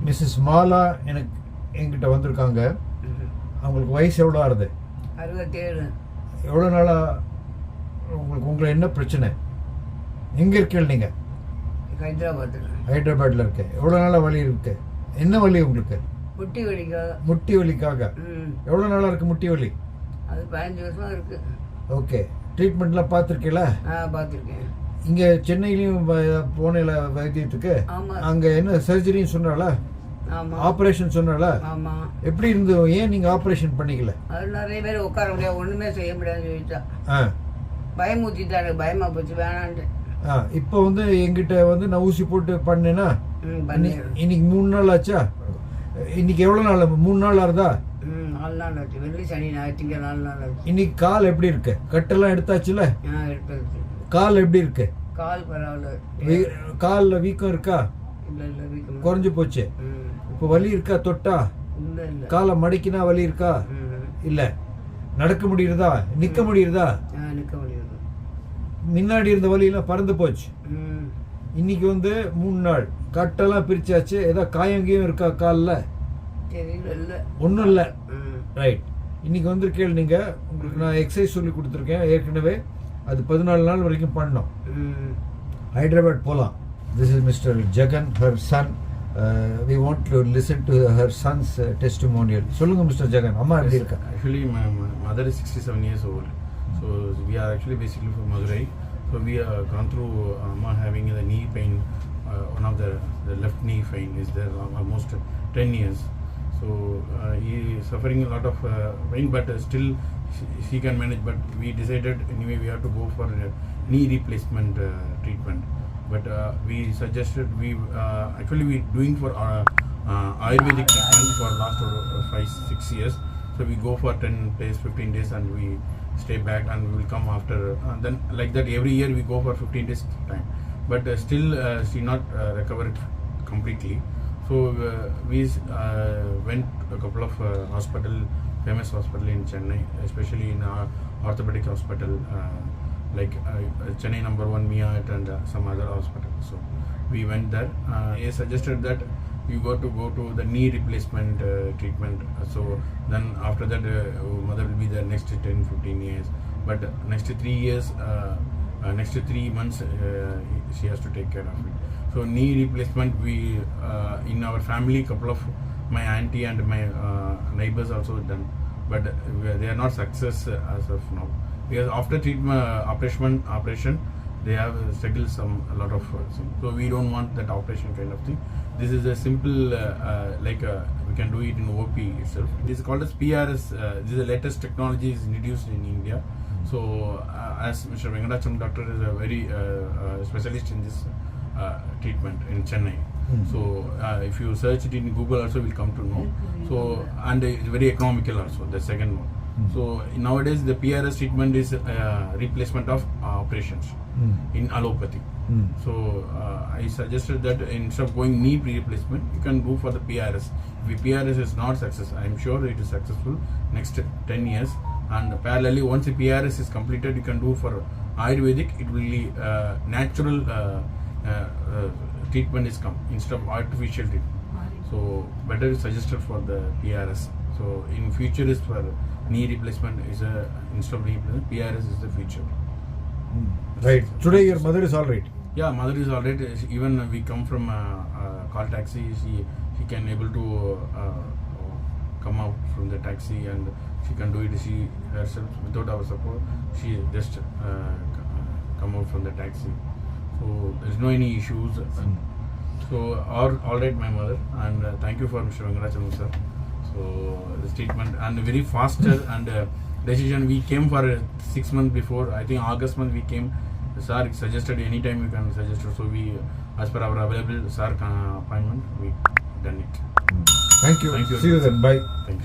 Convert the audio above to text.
Mrs Mala என்கிட்ட வந்திருக்காங்க. அவங்களுக்கு வயசு எவ்வளோ ஆகுது? 67. எவ்வளோ நாளாக உங்களை என்ன பிரச்சனை? எங்கே இருக்கீங்க நீங்கள்? ஹைதராபாத்தில் இருக்கு. எவ்வளோ நாளாக வலி இருக்கு? என்ன வலி உங்களுக்கு? முட்டி வலிக்காக. முட்டி வலிக்காக எவ்வளோ நாளாக இருக்குது முட்டி வலி? அது 15 வருஷமா இருக்கு. ஓகே. ட்ரீட்மெண்ட்லாம் பார்த்துருக்கீங்களா? பார்த்துருக்கேன். இங்கே சென்னையிலையும் போனேல வைத்தியத்துக்கு. அங்கே என்ன சர்ஜரின்னு சொன்னால? ஆப்ரேஷன் சொன்னால? எப்படி இருந்து? ஏன் நீங்கள் ஆப்ரேஷன் பண்ணிக்கல? அது நிறைய பேர் உட்கார முடியாது, ஒன்றுமே செய்ய முடியாதுன்னு சொல்லிட்டா. பயமுத்திட்டாரு, பயமா போச்சு, வேணான்ட்டு. இப்போ எங்கிட்ட நான் ஊசி போட்டு பண்ணேன்னா இன்னைக்கு 3 நாள் ஆச்சா? இன்னைக்கு எவ்வளோ நாள்? 3 நாள் ஆகுதா? 4 நாள் ஆச்சு. வெள்ளி சனி ஞாயிற்றுங்க 4 நாள் ஆச்சு. இன்னைக்கு கால் எப்படி இருக்கு? கட்டெல்லாம் எடுத்தாச்சுல? எடுத்தாச்சு. கால் எப்படி இருக்கு? கால் பரவாயில்ல. காலில் வீக்கம் இருக்கா? இல்லை வீக்கம் குறைஞ்சு போச்சு. இப்போ வலி இருக்கா தொட்டா? இல்லை. காலை மடக்கினா வலி இருக்கா? இல்லை. நடக்க முடியுறதா? நிற்க முடியுறதா? நிற்க முடியுது. முன்னாடி இருந்த வலியெல்லாம் பறந்து போச்சு. இன்னைக்கு 3 நாள் கட்டெல்லாம் பிரிச்சாச்சு. ஏதாவது காயங்கியும் இருக்கா காலில்? இல்லை, ஒன்றும் இல்லை. ரைட். இன்னைக்கு வந்திருக்கேன் நீங்கள். உங்களுக்கு நான் எக்ஸசைஸ் சொல்லி கொடுத்துருக்கேன் ஏற்கனவே. அது 14 நாள் வரைக்கும் பண்ணோம். ஹைதராபாத் போகலாம். This is mister Jagan, her son. We want to listen to her son's testimonial. சொல்லுங்க மிஸ்டர் ஜெகன், அம்மா எப்படி இருக்கா? Actually, my mother is 67 years old. So we are actually basically from Madurai. So we are gone through Amma having the knee pain. One of the left knee pain is there almost 10 years. So he is suffering a lot of pain, but still she can manage. But we decided anyway we have to go for knee replacement treatment. But we suggested actually we doing for Ayurvedic treatment for last 5-6 years. So we go for 10 days, 15 days, and we stay back, and we will come after. Then like that every year we go for 15 days time. But still she not recovered completely. So we went a couple of famous hospital in Chennai, especially in orthopedic hospital. Like Chennai number 1 MIAT and some other hospitals. So we went there. He suggested that you got to go to the knee replacement treatment. So then after that mother will be there next 10-15 years. But next 3 years, next 3 months she has to take care of it. So knee replacement, we in our family, couple of my auntie and my neighbors also done. But they are not success as of now. Because after treatment operation they have struggled a lot of things. So we don't want that operation kind of thing. This is a simple we can do it in OP itself. It is called as PRS. This is the latest technology is introduced in India. So as Mr. Venkatacham doctor is a very specialist in this treatment in Chennai. So if you search it in Google also will come to know. So and it's very economical also, the second one. So nowadays the PRS treatment is replacement of operations in allopathy. So I suggested that instead of going knee replacement, you can go for the PRS. If PRS is not success, I am sure it is successful next 10 years. And parallelly, once the PRS is completed, you can do for Ayurvedic. It will be natural treatment is come instead of artificial treatment. So better is suggested for the PRS. So in future is for knee replacement is instead of replacement, PRS is the future. Right. Today your mother is all right? Yeah, mother is all right. Even we come from call taxi, she can able to come out from the taxi and she can do it. She herself without our support, she just come out from the taxi. So there is no any issues. So all right, my mother, and thank you for Mr. Venkatacham sir. So this treatment and very faster and decision. We came for 6 months before. I think August month we came. Sir suggested anytime you can suggest. So we, as per our available sir appointment, we done it. Thank you. Thank you. See you then. Bye. Thank you.